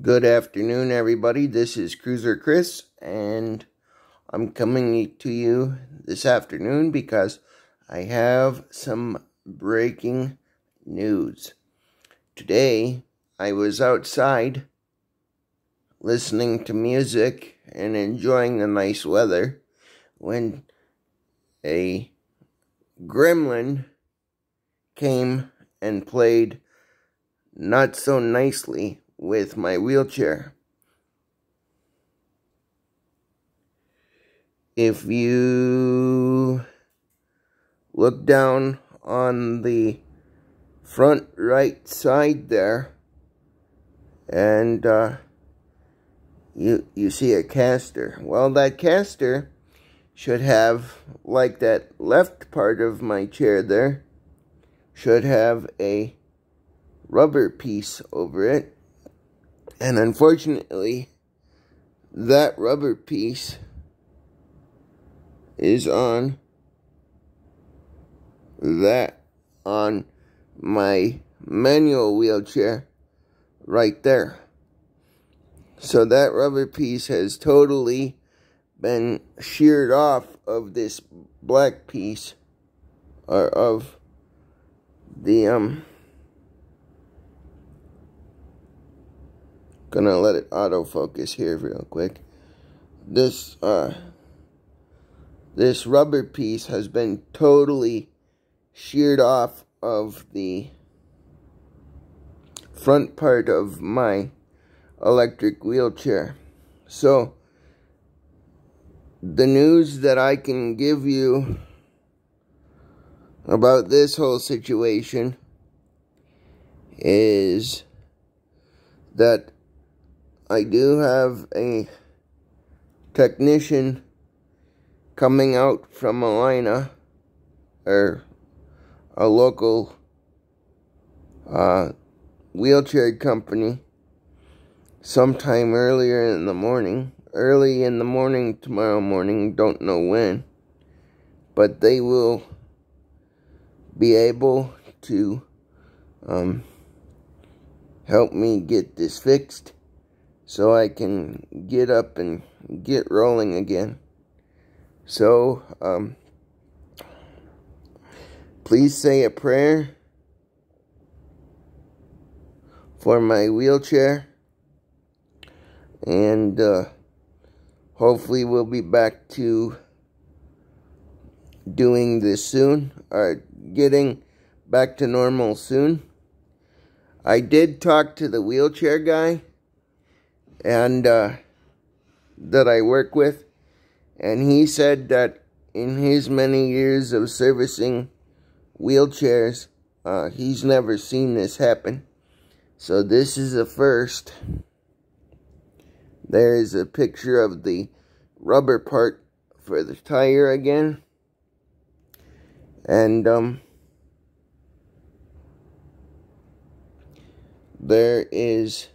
Good afternoon, everybody. This is Cruiser Chris, and I'm coming to you this afternoon because I have some breaking news. Today, I was outside listening to music and enjoying the nice weather when a gremlin came and played not so nicely with my wheelchair. If you look down on the front right side there, and you see a caster. Well, that caster should have, like that left part of my chair there, should have a rubber piece over it. And unfortunately, that rubber piece is on my manual wheelchair right there. So that rubber piece has totally been sheared off of this black piece, or of the gonna let it autofocus here real quick. This rubber piece has been totally sheared off of the front part of my electric wheelchair. So the news that I can give you about this whole situation is that I do have a technician coming out from Alina, or a local wheelchair company, sometime early in the morning tomorrow morning, don't know when, but they will be able to help me get this fixed so I can get up and get rolling again. So, please say a prayer for my wheelchair, and hopefully we'll be back to doing this soon, or getting back to normal soon. I did talk to the wheelchair guy and that I work with, and he said that in his many years of servicing wheelchairs, he's never seen this happen. So this is a first. There's a picture of the rubber part for the tire again. And there is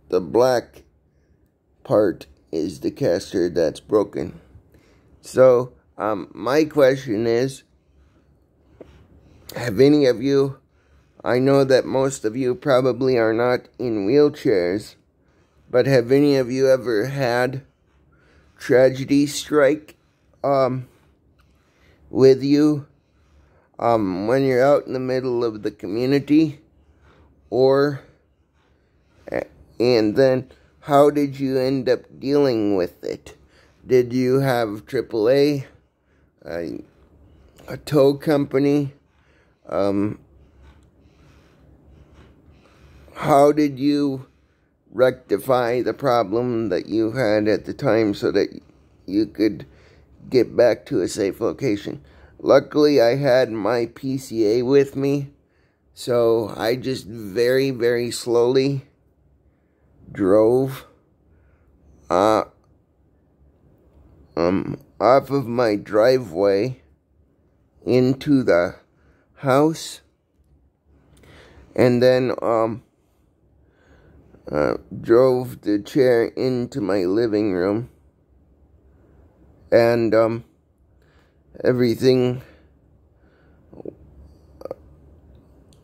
the black part is the caster that's broken. So my question is, have any of you, I know that most of you probably are not in wheelchairs, but have any of you ever had tragedy strike with you when you're out in the middle of the community? And then how did you end up dealing with it? Did you have AAA, a tow company? How did you rectify the problem that you had at the time so that you could get back to a safe location? Luckily, I had my PCA with me, so I just very, very slowly drove off of my driveway into the house, and then drove the chair into my living room, and everything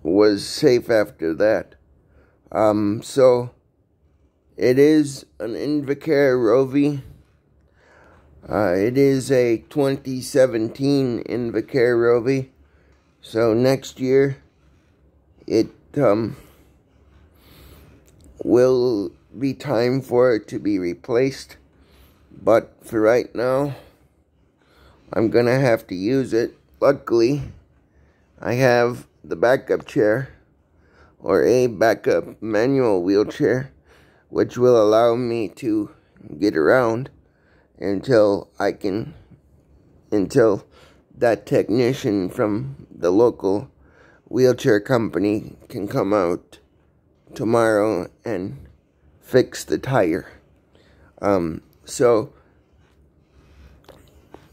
was safe after that. So it is an Invacare Rovi. It is a 2017 Invacare Rovi. So next year, it will be time for it to be replaced. But for right now, I'm going to have to use it. Luckily, I have the backup chair, or a backup manual wheelchair, which will allow me to get around until that technician from the local wheelchair company can come out tomorrow and fix the tire. So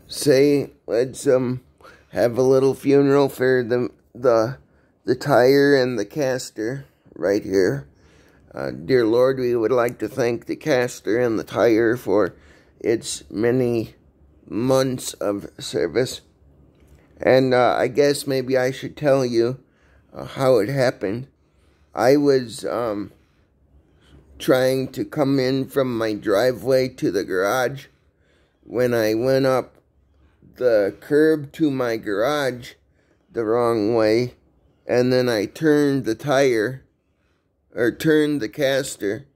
say let's have a little funeral for the tire and the caster right here. Dear Lord, we would like to thank the caster and the tire for its many months of service. And I guess maybe I should tell you how it happened. I was trying to come in from my driveway to the garage. When I went up the curb to my garage the wrong way, and then I turned the tire, or turned the caster,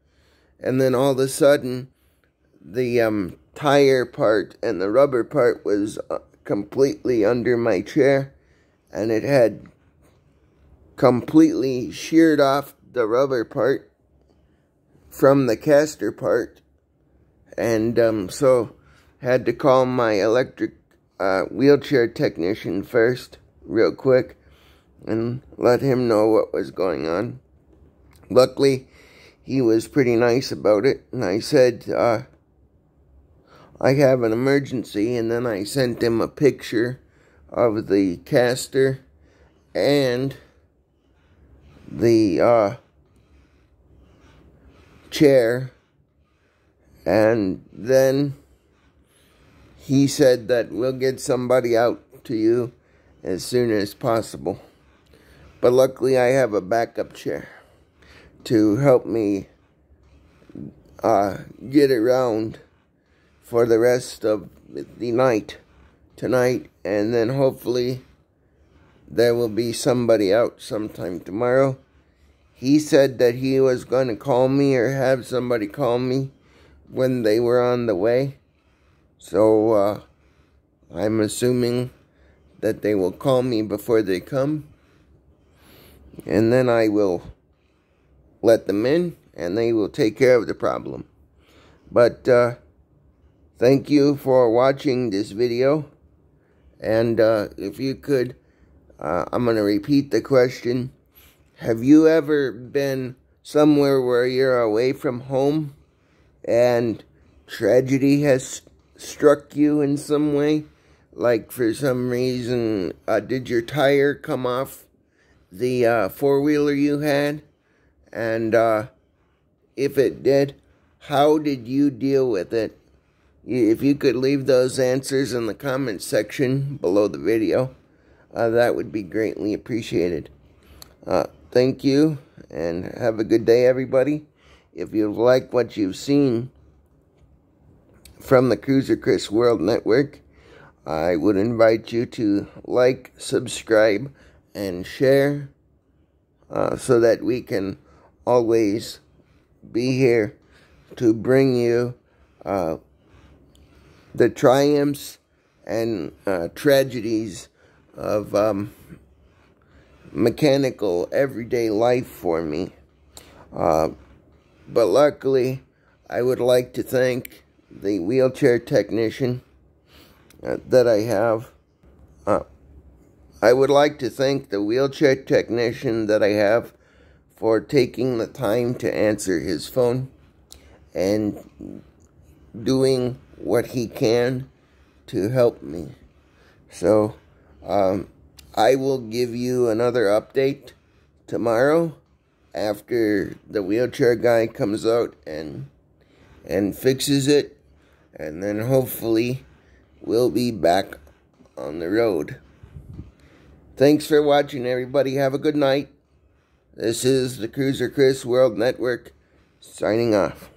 and then all of a sudden the tire part and the rubber part was completely under my chair, and it had completely sheared off the rubber part from the caster part, and so had to call my electric wheelchair technician first real quick and let him know what was going on. Luckily, he was pretty nice about it, and I said, I have an emergency, and then I sent him a picture of the caster and the chair, and then he said that we'll get somebody out to you as soon as possible. But luckily I have a backup chair to help me get around for the rest of the night tonight, and then hopefully there will be somebody out sometime tomorrow. He said that he was going to call me or have somebody call me when they were on the way. So I'm assuming that they will call me before they come, and then I will let them in and they will take care of the problem. But thank you for watching this video, and if you could, I'm going to repeat the question. Have you ever been somewhere where you're away from home and tragedy has struck you in some way? Like for some reason, did your tire come off the four-wheeler you had? And if it did, how did you deal with it? If you could leave those answers in the comments section below the video, that would be greatly appreciated. Thank you, and have a good day, everybody. If you like what you've seen from the Cruiser Chris World Network, I would invite you to like, subscribe, and share, so that we can always be here to bring you the triumphs and tragedies of mechanical everyday life for me. But luckily, I would like to thank the wheelchair technician that I have. I would like to thank the wheelchair technician that I have for taking the time to answer his phone and doing what he can to help me. So, I will give you another update tomorrow after the wheelchair guy comes out and fixes it, and then hopefully we'll be back on the road. Thanks for watching, everybody. Have a good night. This is the Cruiser Chris World Network, signing off.